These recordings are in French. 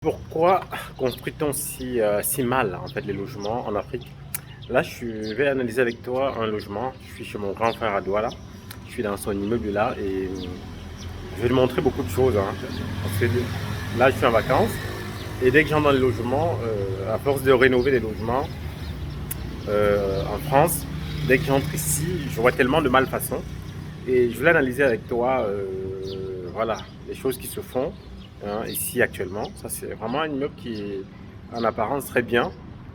Pourquoi construit-on si mal en fait les logements en Afrique? Là, je vais analyser avec toi un logement. Je suis chez mon grand frère à Douala. Je suis dans son immeuble là et je vais te montrer beaucoup de choses, hein. Parce que là, je suis en vacances et dès que j'entre dans les logements, à force de rénover les logements en France, dès que j'entre ici, je vois tellement de malfaçons. Et je voulais analyser avec toi, voilà, les choses qui se font, hein, ici actuellement. Ça, c'est vraiment un immeuble qui est en apparence très bien.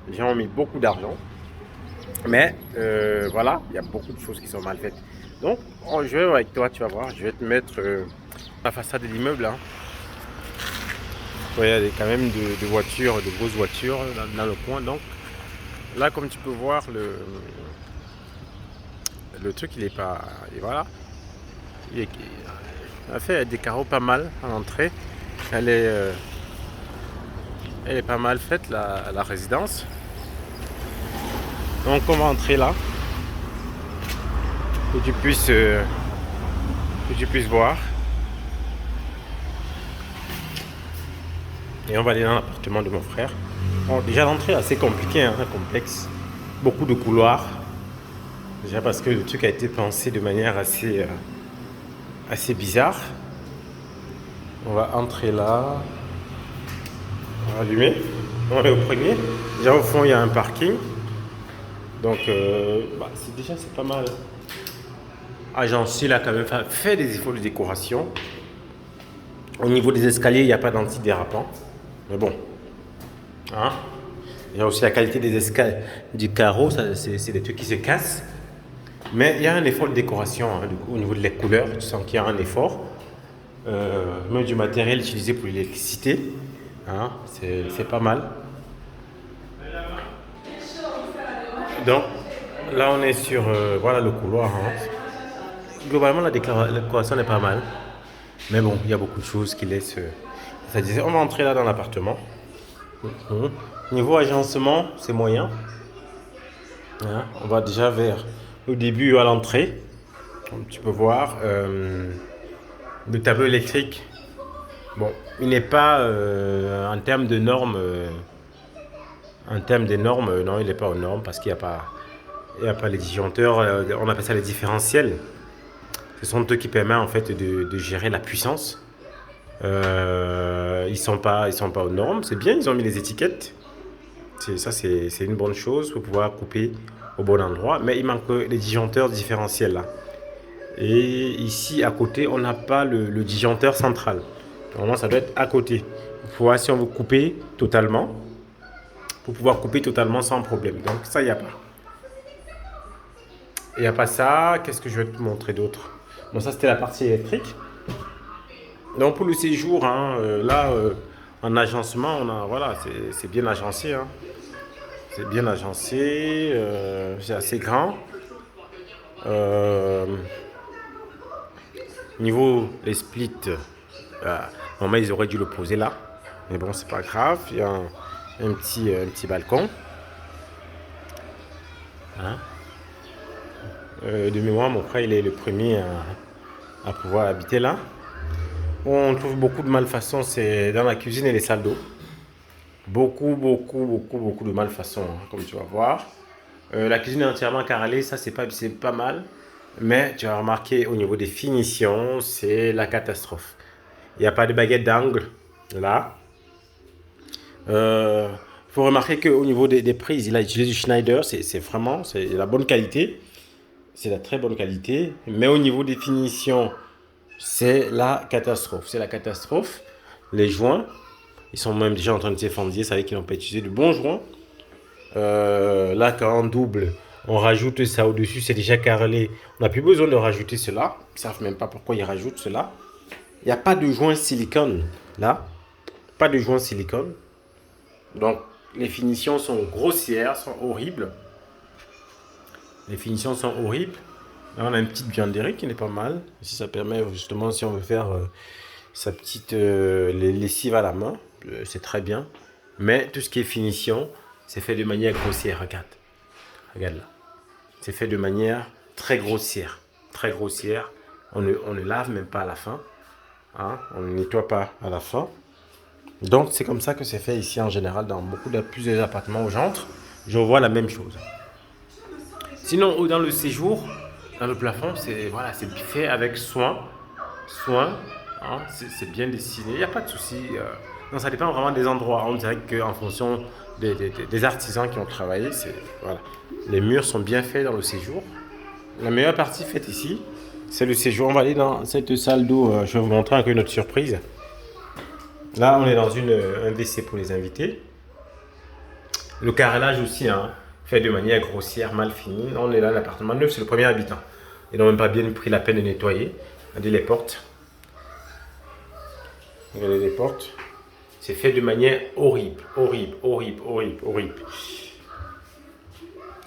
Les gens ont mis beaucoup d'argent. Mais voilà, il y a beaucoup de choses qui sont mal faites. Donc, je vais avec toi, tu vas voir, je vais te mettre la façade de l'immeuble, hein. Ouais, il y a quand même de voitures, de grosses voitures dans le coin. Donc, là, comme tu peux voir, le truc, il est pas. Et voilà. Il a fait des carreaux pas mal à l'entrée. Elle est, euh, elle est pas mal faite, la résidence. Donc, on va entrer là. Que tu puisses voir. Et on va aller dans l'appartement de mon frère. Bon, déjà, l'entrée est assez compliquée, hein, complexe. Beaucoup de couloirs. Déjà parce que le truc a été pensé de manière assez bizarre. On va entrer là. On va allumer. On est au premier. Déjà, au fond, il y a un parking. Donc, c'est pas mal. Agencé là, quand même. Enfin, fait des efforts de décoration. Au niveau des escaliers, il n'y a pas d'antidérapant. Mais bon. Hein? Il y a aussi la qualité des escaliers, du carreau. C'est des trucs qui se cassent. Mais il y a un effort de décoration, hein, du coup, au niveau de les couleurs. Tu sens qu'il y a un effort. Même du matériel utilisé pour l'électricité. Hein, c'est pas mal. Donc, là, on est sur voilà, le couloir, hein. Globalement, la décoration est pas mal. Mais bon, il y a beaucoup de choses qui laissent. Ça disait, on va entrer là dans l'appartement. Mhm. Niveau agencement, c'est moyen, hein. On va déjà vers au début à l'entrée. Comme tu peux voir, le tableau électrique. Bon, il n'est pas en termes de normes. En termes de normes, non, il n'est pas aux normes parce il y a pas les disjoncteurs. On appelle ça les différentiels. Ce sont eux qui permettent en fait de gérer la puissance. Ils sont pas aux normes. C'est bien, ils ont mis les étiquettes. C'est une bonne chose pour pouvoir couper au bon endroit. Mais il manque les disjoncteurs différentiels là. Et ici à côté, on n'a pas le disjoncteur central. Normalement, ça doit être à côté. Pour pouvoir, si on veut couper totalement, pour pouvoir couper totalement sans problème. Donc ça, il n'y a pas. Il n'y a pas ça. Qu'est-ce que je vais te montrer d'autre? Bon, ça, c'était la partie électrique. Donc pour le séjour, hein, là, en agencement, voilà, c'est bien agencé, hein. C'est bien agencé, c'est assez grand. Euh, Niveau les splits, normalement ils auraient dû le poser là. Mais bon, c'est pas grave. Il y a un petit balcon, hein. De mémoire, mon frère, il est le premier à pouvoir habiter là. On trouve beaucoup de malfaçons, c'est dans la cuisine et les salles d'eau. Beaucoup de malfaçons, hein, comme tu vas voir. La cuisine est entièrement carrelée, ça c'est pas mal. Mais tu as remarqué au niveau des finitions, c'est la catastrophe. Il n'y a pas de baguette d'angle là. Il faut remarquer qu'au niveau des prises, il a utilisé du Schneider, c'est la bonne qualité. C'est la très bonne qualité. Mais au niveau des finitions, c'est la catastrophe. C'est la catastrophe. Les joints, ils sont même déjà en train de s'effondrer. Ça veut dire qu'ils n'ont pas utilisé de bons joints. Là, quand on double, on rajoute ça au-dessus, c'est déjà carrelé. On n'a plus besoin de rajouter cela. Ils ne savent même pas pourquoi ils rajoutent cela. Il n'y a pas de joint silicone là. Pas de joint silicone. Donc, les finitions sont grossières, sont horribles. Les finitions sont horribles. Là, on a une petite vianderie qui n'est pas mal. Ici, ça permet justement, si on veut faire sa petite lessive à la main, c'est très bien. Mais tout ce qui est finition, c'est fait de manière grossière. Regarde. Regarde là. C'est fait de manière très grossière. Très grossière. On ne lave même pas à la fin, hein. On ne nettoie pas à la fin. Donc c'est comme ça que c'est fait ici en général dans plusieurs appartements où j'entre. Je vois la même chose. Sinon, dans le séjour, dans le plafond, c'est voilà, c'est fait avec soin. Soin, hein, c'est bien dessiné, il n'y a pas de souci. Non, ça dépend vraiment des endroits. On dirait qu'en fonction des artisans qui ont travaillé, voilà. Les murs sont bien faits dans le séjour. La meilleure partie faite ici, c'est le séjour. On va aller dans cette salle d'eau. Je vais vous montrer encore une autre surprise. Là, on est dans un WC pour les invités. Le carrelage aussi, hein, fait de manière grossière, mal fini. On est là, l'appartement neuf, c'est le premier habitant. Ils n'ont même pas bien pris la peine de nettoyer. Regardez les portes. Regardez les portes. C'est fait de manière horrible, horrible, horrible, horrible, horrible.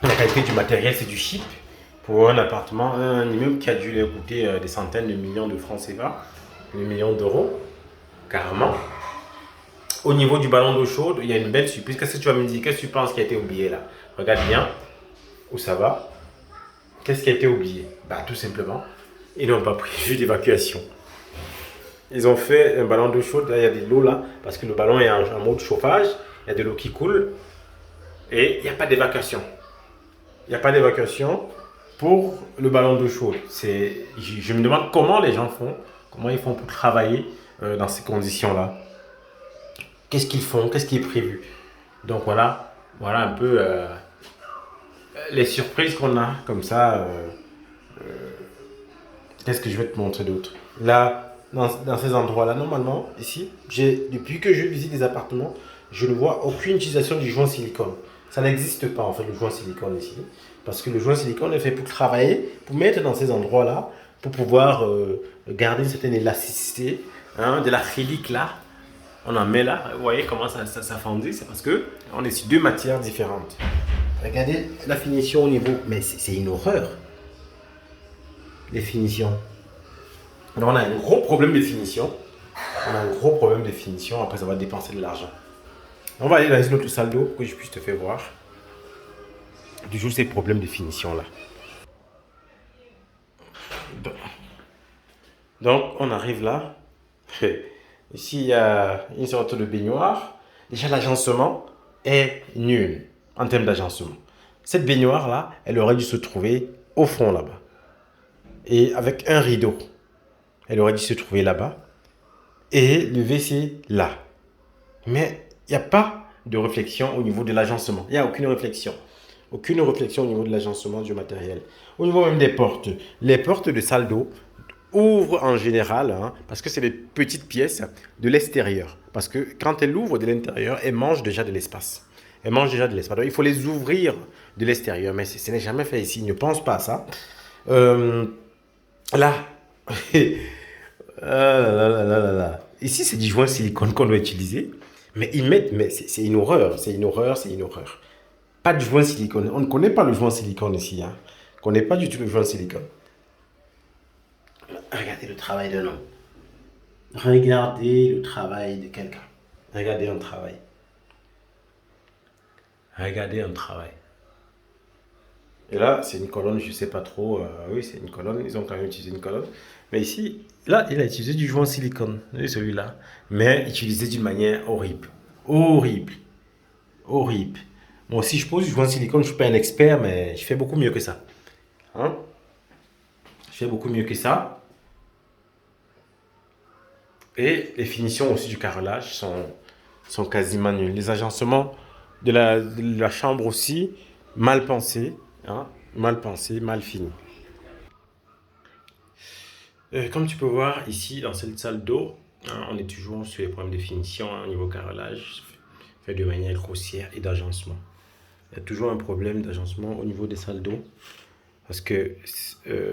La qualité du matériel, c'est du chip. Pour un appartement, un immeuble qui a dû leur coûter des centaines de millions de francs CFA, des millions d'euros, carrément. Au niveau du ballon d'eau chaude, il y a une belle surprise. Qu'est-ce que tu vas me dire? Qu'est-ce que tu penses qui a été oublié là? Regarde bien où ça va. Qu'est-ce qui a été oublié? Bah, tout simplement, ils n'ont pas prévu d'évacuation. Ils ont fait un ballon d'eau chaude. Là, il y a de l'eau là, parce que le ballon est en mode chauffage. Il y a de l'eau qui coule. Et il n'y a pas d'évacuation. Il n'y a pas d'évacuation pour le ballon d'eau chaude. Je me demande comment les gens font. Comment ils font pour travailler dans ces conditions-là. Qu'est-ce qu'ils font? Qu'est-ce qui est prévu? Donc voilà un peu les surprises qu'on a comme ça. Qu'est-ce que je vais te montrer d'autre? Là, dans ces endroits-là, normalement, ici, depuis que je visite des appartements, je ne vois aucune utilisation du joint silicone. Ça n'existe pas, en fait, le joint silicone ici. Parce que le joint silicone est fait pour travailler, pour mettre dans ces endroits-là, pour pouvoir garder une certaine élasticité, hein, de l'acrylique là. On en met là, vous voyez comment ça fondit, c'est parce que on est sur deux matières différentes. Regardez la finition au niveau, mais c'est une horreur. Les finitions. Alors on a un gros problème de finition. On a un gros problème de finition après avoir dépensé de l'argent. On va aller dans une autre salle d'eau pour que je puisse te faire voir toujours ces problèmes de finition là. Donc on arrive là. Ici il y a une sorte de baignoire. Déjà l'agencement est nul en termes d'agencement. Cette baignoire là, elle aurait dû se trouver au fond là-bas. Et avec un rideau. Elle aurait dû se trouver là-bas. Et le WC là. Mais il n'y a pas de réflexion au niveau de l'agencement. Il n'y a aucune réflexion. Aucune réflexion au niveau de l'agencement du matériel. Au niveau même des portes. Les portes de salle d'eau ouvrent en général, hein, parce que c'est des petites pièces, de l'extérieur. Parce que quand elles ouvrent de l'intérieur, elles mangent déjà de l'espace. Elles mangent déjà de l'espace. Donc il faut les ouvrir de l'extérieur. Mais ce n'est jamais fait ici. Ne pense pas à ça. Là. Là. Ici, c'est du joint silicone qu'on doit utiliser. Mais ils mettent, mais c'est une horreur, c'est une horreur, c'est une horreur. Pas de joint silicone. On ne connaît pas le joint silicone ici. Hein. On ne connaît pas du tout le joint silicone. Regardez le travail d'un homme. Regardez le travail de quelqu'un. Regardez un travail. Regardez un travail. Et là, c'est une colonne, je ne sais pas trop. Oui, c'est une colonne. Ils ont quand même utilisé une colonne. Mais ici, là, il a utilisé du joint silicone. Celui-là. Mais utilisé d'une manière horrible. Horrible. Horrible. Moi, si je pose du joint silicone, je ne suis pas un expert, mais je fais beaucoup mieux que ça. Hein? Je fais beaucoup mieux que ça. Et les finitions aussi du carrelage sont quasiment nulles. Les agencements de la chambre aussi, mal pensés. Hein? Mal pensés, mal finis. Comme tu peux voir ici, dans cette salle d'eau, hein, on est toujours sur les problèmes de finition hein, au niveau carrelage, fait de manière grossière et d'agencement. Il y a toujours un problème d'agencement au niveau des salles d'eau, parce que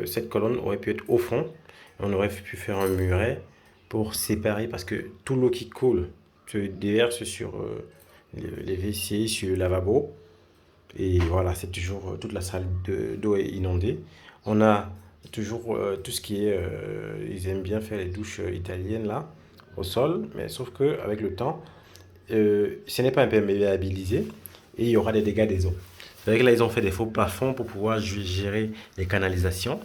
cette colonne aurait pu être au fond, on aurait pu faire un muret pour séparer, parce que tout l'eau qui coule se déverse sur les WC, sur le lavabo, et voilà, c'est toujours toute la salle d'eau est inondée. On a toujours tout ce qui est ils aiment bien faire les douches italiennes là au sol, mais sauf que avec le temps ce n'est pas imperméabilisé et il y aura des dégâts des eaux. C'est vrai que là ils ont fait des faux plafonds pour pouvoir gérer les canalisations,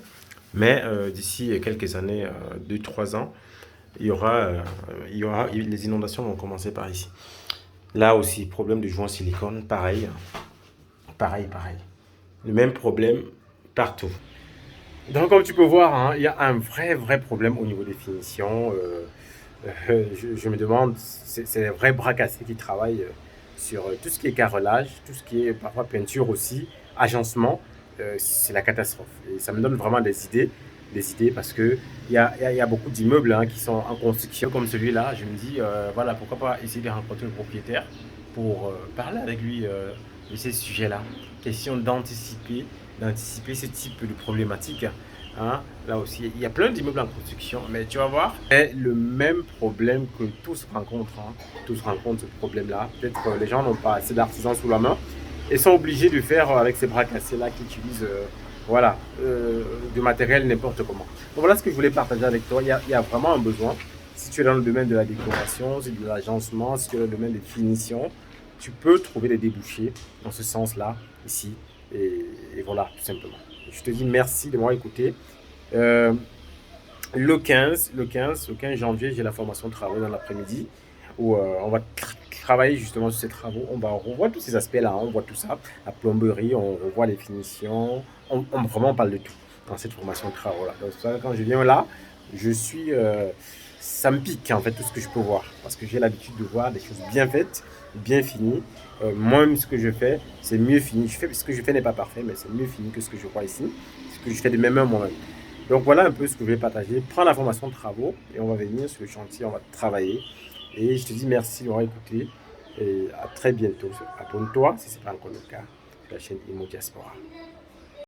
mais d'ici quelques années, 2-3 ans, Les inondations vont commencer par ici. Là aussi, problème de joint silicone, pareil, pareil. Le même problème partout. Donc, comme tu peux voir, hein, il y a un vrai problème au niveau des finitions. Je me demande, c'est les vrais bras cassés qui travaillent sur tout ce qui est carrelage, tout ce qui est parfois peinture aussi, agencement. C'est la catastrophe. Et ça me donne vraiment des idées parce que il y a beaucoup d'immeubles hein, qui sont en construction comme celui-là. Je me dis, voilà, pourquoi pas essayer de rencontrer le propriétaire pour parler avec lui de ces sujets-là. Question d'anticiper ce type de problématique. Hein, là aussi, il y a plein d'immeubles en construction, mais tu vas voir, c'est le même problème que tous rencontrent. Hein. Tous rencontrent ce problème-là. Peut-être que les gens n'ont pas assez d'artisans sous la main et sont obligés de faire avec ces bras cassés-là qui utilisent voilà, du matériel n'importe comment. Donc voilà ce que je voulais partager avec toi. Il y a vraiment un besoin. Si tu es dans le domaine de la décoration, si tu es dans l'agencement, si tu es dans le domaine des finitions, tu peux trouver des débouchés dans ce sens-là, ici. Et voilà, tout simplement. Je te dis merci de m'avoir écouté. Euh, le 15 janvier, j'ai la formation de travaux dans l'après-midi où on va travailler justement sur ces travaux. On revoit tous ces aspects-là, on voit tout ça, la plomberie, on revoit les finitions, vraiment on parle de tout dans cette formation de travaux-là. Donc ça, quand je viens là, je suis, ça me pique en fait tout ce que je peux voir parce que j'ai l'habitude de voir des choses bien faites, bien finies. Moi-même, ce que je fais, c'est mieux fini. Ce que je fais n'est pas parfait, mais c'est mieux fini que ce que je vois ici, ce que je fais de mes mains moi-même. Donc voilà un peu ce que je vais partager. Prends la formation de travaux et on va venir sur le chantier, on va travailler. Et je te dis merci d'avoir écouté et à très bientôt. Abonne-toi si ce n'est pas encore le cas sur la chaîne Immo Diaspora.